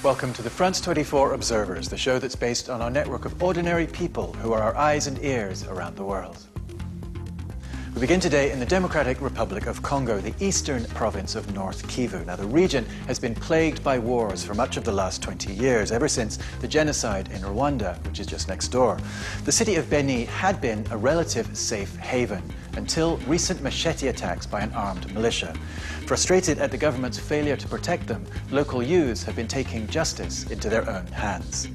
Welcome to the France 24 Observers, the show that's based on our network of ordinary people who are our eyes and ears around the world. We begin today in the Democratic Republic of Congo, the eastern province of North Kivu. Now, the region has been plagued by wars for much of the last 20 years, ever since the genocide in Rwanda, which is just next door. The city of Beni had been a relative safe haven until recent machete attacks by an armed militia. Frustrated at the government's failure to protect them, local youths have been taking justice into their own hands.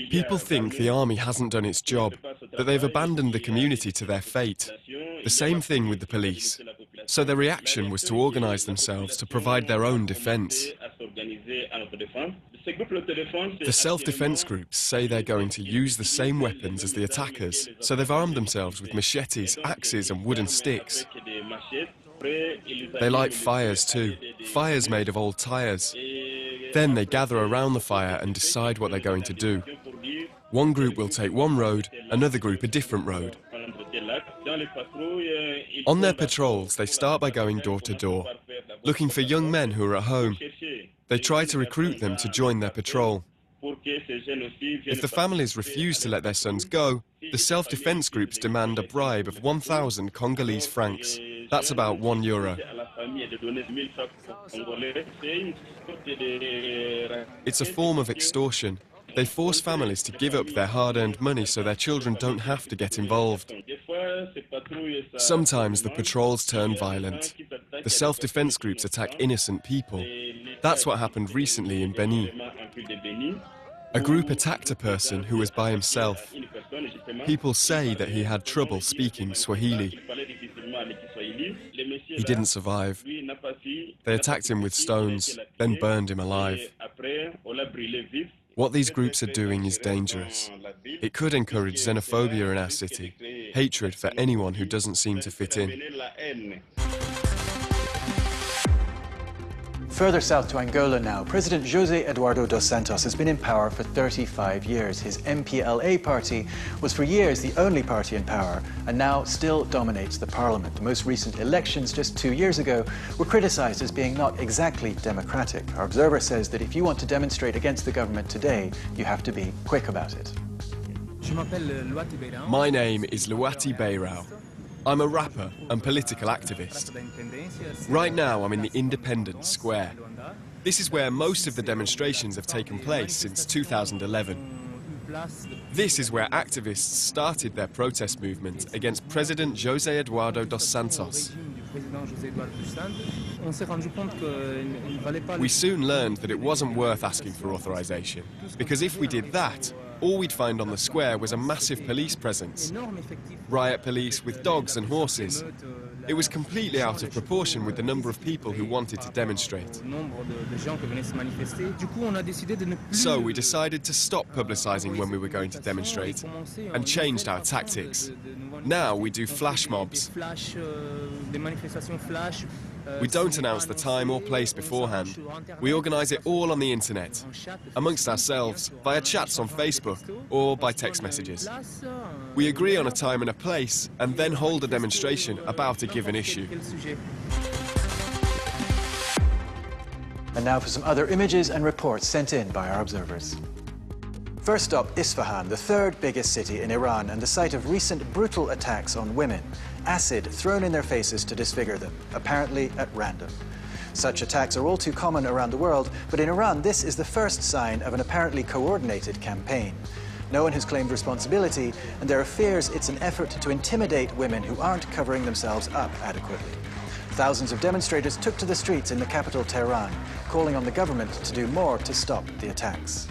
People think the army hasn't done its job, that they've abandoned the community to their fate. The same thing with the police. So their reaction was to organise themselves to provide their own defence. The self-defence groups say they're going to use the same weapons as the attackers, so they've armed themselves with machetes, axes and wooden sticks. They light fires too, fires made of old tyres. Then they gather around the fire and decide what they're going to do. One group will take one road, another group a different road. On their patrols, they start by going door to door, looking for young men who are at home. They try to recruit them to join their patrol. If the families refuse to let their sons go, the self-defence groups demand a bribe of 1,000 Congolese francs. That's about €1. It's a form of extortion. They force families to give up their hard-earned money so their children don't have to get involved. Sometimes the patrols turn violent. The self-defence groups attack innocent people. That's what happened recently in Beni. A group attacked a person who was by himself. People say that he had trouble speaking Swahili. He didn't survive. They attacked him with stones, then burned him alive. What these groups are doing is dangerous. It could encourage xenophobia in our city, hatred for anyone who doesn't seem to fit in. Further south to Angola now, President José Eduardo dos Santos has been in power for 35 years. His MPLA party was for years the only party in power and now still dominates the parliament. The most recent elections just 2 years ago were criticised as being not exactly democratic. Our observer says that if you want to demonstrate against the government today, you have to be quick about it. My name is Luati Beirao. I'm a rapper and political activist. Right now I'm in the Independence Square. This is where most of the demonstrations have taken place since 2011. This is where activists started their protest movement against President José Eduardo dos Santos. We soon learned that it wasn't worth asking for authorization, because if we did that, all we'd find on the square was a massive police presence. Riot police with dogs and horses. It was completely out of proportion with the number of people who wanted to demonstrate. So we decided to stop publicising when we were going to demonstrate and changed our tactics. Now we do flash mobs. We don't announce the time or place beforehand. We organise it all on the internet, amongst ourselves, via chats on Facebook or by text messages. We agree on a time and a place and then hold a demonstration about a given issue. And now for some other images and reports sent in by our observers. First up, Isfahan, the third biggest city in Iran and the site of recent brutal attacks on women. Acid thrown in their faces to disfigure them, apparently at random. Such attacks are all too common around the world, but in Iran this is the first sign of an apparently coordinated campaign. No one has claimed responsibility, and there are fears it's an effort to intimidate women who aren't covering themselves up adequately. Thousands of demonstrators took to the streets in the capital Tehran, calling on the government to do more to stop the attacks.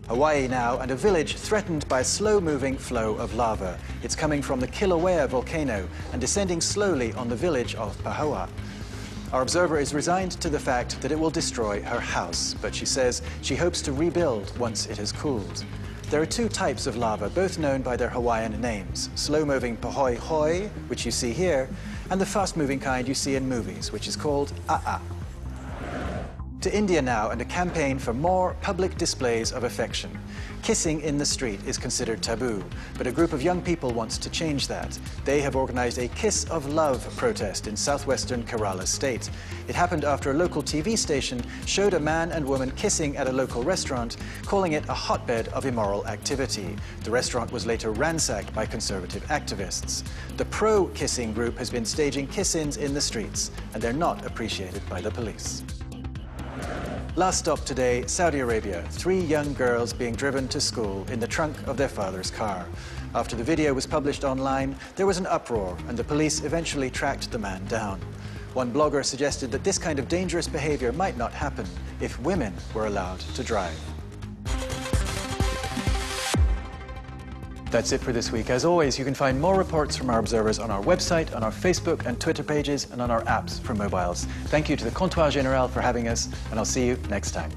Hawaii now, and a village threatened by a slow-moving flow of lava. It's coming from the Kilauea volcano and descending slowly on the village of Pahoa. Our observer is resigned to the fact that it will destroy her house, but she says she hopes to rebuild once it has cooled. There are two types of lava, both known by their Hawaiian names. Slow-moving Pahoi Hoi, which you see here, and the fast-moving kind you see in movies, which is called A'a. To India now, and a campaign for more public displays of affection. Kissing in the street is considered taboo, but a group of young people wants to change that. They have organized a Kiss of Love protest in southwestern Kerala state. It happened after a local TV station showed a man and woman kissing at a local restaurant, calling it a hotbed of immoral activity. The restaurant was later ransacked by conservative activists. The pro-kissing group has been staging kiss-ins in the streets, and they're not appreciated by the police. Last stop today, Saudi Arabia. 3 young girls being driven to school in the trunk of their father's car. After the video was published online, there was an uproar and the police eventually tracked the man down. One blogger suggested that this kind of dangerous behavior might not happen if women were allowed to drive. That's it for this week. As always, you can find more reports from our observers on our website, on our Facebook and Twitter pages, and on our apps for mobiles. Thank you to the Comptoir Général for having us, and I'll see you next time.